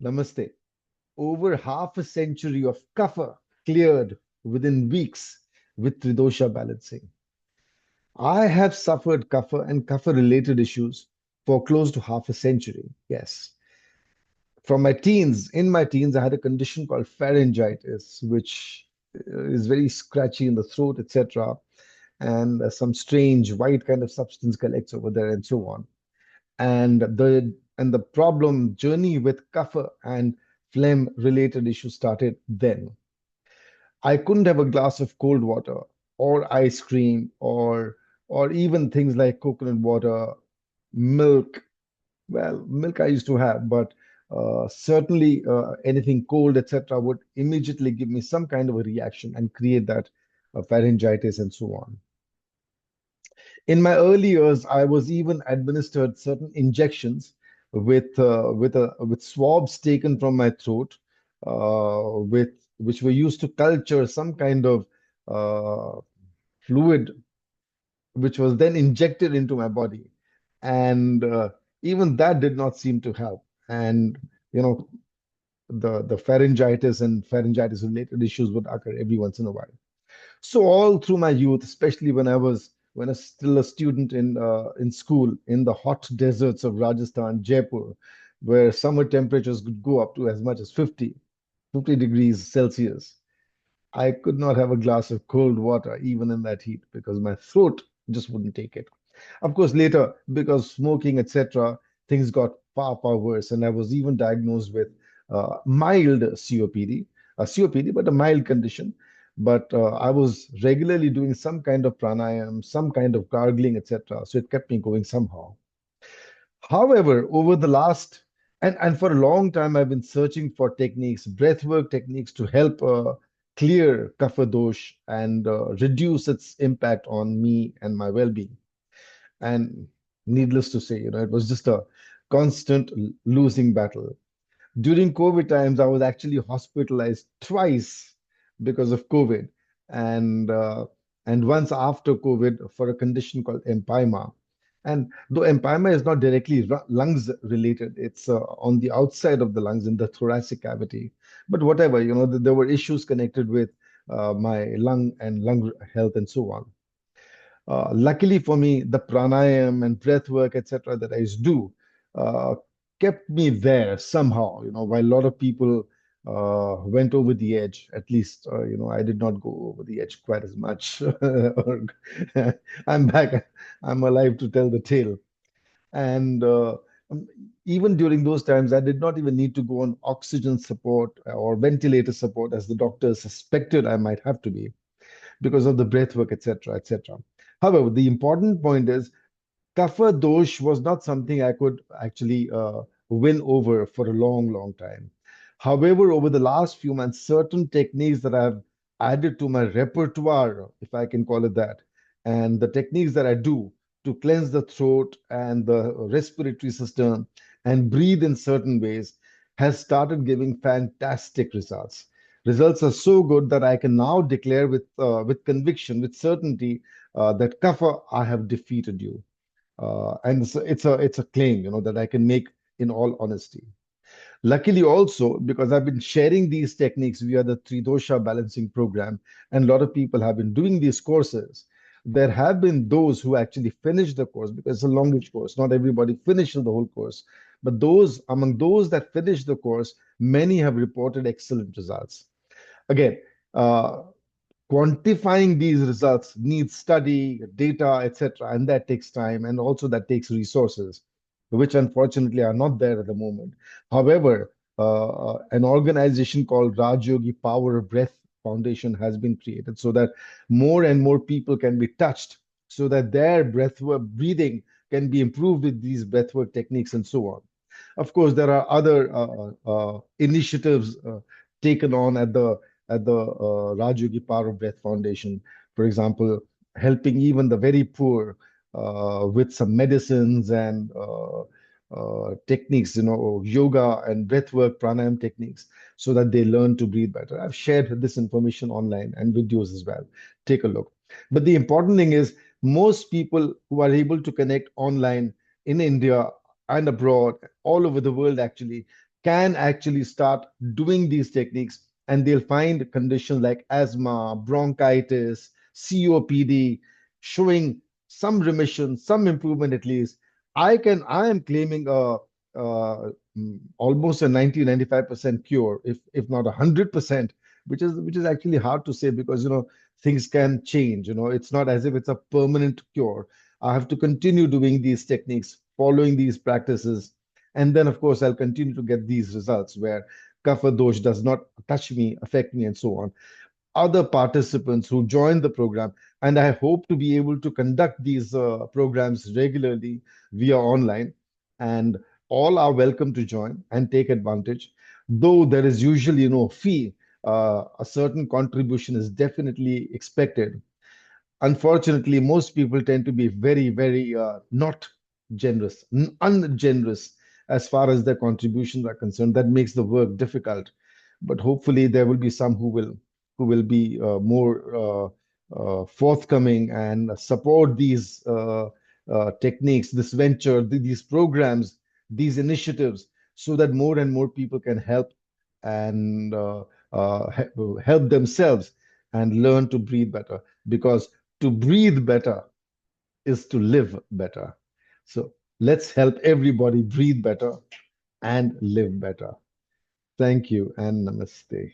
Namaste. Over half a century of Kapha cleared within weeks with Tridosha balancing. I have suffered Kapha and Kapha related issues for close to half a century. Yes. From in my teens, I had a condition called pharyngitis, which is very scratchy in the throat, etc. And some strange white kind of substance collects over there, and so on. And the problem journey with kapha and phlegm related issues started then. I couldn't have a glass of cold water or ice cream or even things like coconut water, milk. Well, milk I used to have, but certainly anything cold, etc., would immediately give me some kind of a reaction and create that pharyngitis and so on. In my early years, I was even administered certain injections with swabs taken from my throat, with which were used to culture some kind of uh, fluid, which was then injected into my body, and even that did not seem to help. And you know, the pharyngitis and pharyngitis related issues would occur every once in a while. So all through my youth, especially when I was still a student in school in the hot deserts of Rajasthan, Jaipur, where summer temperatures could go up to as much as 50 degrees Celsius, I could not have a glass of cold water even in that heat because my throat just wouldn't take it. Of course, later, because smoking, etc., things got far, far worse, and I was even diagnosed with mild COPD, but a mild condition. But I was regularly doing some kind of pranayam, some kind of gargling, etc. So it kept me going somehow. However, over the last and for a long time, I've been searching for techniques, breathwork techniques to help clear Kapha Dosh and reduce its impact on me and my well-being. And needless to say, it was just a constant losing battle. During COVID times, I was actually hospitalized twice because of COVID, and uh, and once after COVID for a condition called empyema. And though empyema is not directly lungs related, it's on the outside of the lungs in the thoracic cavity. But whatever, there were issues connected with my lung health and so on. Luckily for me, the pranayam and breath work, etc., that I used to do uh, kept me there somehow. While a lot of people went over the edge, at least I did not go over the edge quite as much. I'm back. I'm alive to tell the tale. And um, even during those times, I did not even need to go on oxygen support or ventilator support, as the doctors suspected I might have to be because of the breath work, etc., etc. However, the important point is Kapha dosh was not something I could actually win over for a long, long time. However, over the last few months, certain techniques that I've added to my repertoire, if I can call it that, and the techniques that I do to cleanse the throat and the respiratory system and breathe in certain ways has started giving fantastic results. Results are so good that I can now declare with conviction, with certainty, that Kapha, I have defeated you. And it's a claim, that I can make in all honesty. Luckily, also because I've been sharing these techniques via the Tridosha balancing program, and a lot of people have been doing these courses. There have been those who actually finished the course because it's a longish course. Not everybody finishes the whole course, but among those that finished the course, many have reported excellent results. Again, uh, quantifying these results needs study, data, etc., and that takes time, and also that takes resources, which unfortunately are not there at the moment. However, an organization called Rajyogi Power of Breath Foundation has been created so that more and more people can be touched, so that their breathing can be improved with these breathwork techniques and so on. Of course, there are other initiatives taken on at the Rajyogi Power of Breath Foundation. For example, helping even the very poor with some medicines and techniques, yoga and breathwork, pranayam techniques, so that they learn to breathe better. I've shared this information online and videos as well. Take a look. But the important thing is, most people who are able to connect online in India and abroad, all over the world actually, can actually start doing these techniques, and they'll find conditions like asthma, bronchitis, COPD showing some remission, some improvement at least. I am claiming almost a 90-95% cure, if not 100%, which is actually hard to say because things can change. It's not as if it's a permanent cure. I have to continue doing these techniques, following these practices, and then, of course, I'll continue to get these results where kapha dosh does not touch me, affect me, and so on. Other participants who join the program, and I hope to be able to conduct these programs regularly via online, and all are welcome to join and take advantage. Though there is usually no fee, a certain contribution is definitely expected. Unfortunately, most people tend to be very, very not generous, ungenerous as far as their contributions are concerned. That makes the work difficult. But hopefully, there will be some who will be more forthcoming and support these techniques, this venture, these programs, these initiatives, so that more and more people can help and help themselves and learn to breathe better. Because to breathe better is to live better. So let's help everybody breathe better and live better. Thank you and namaste.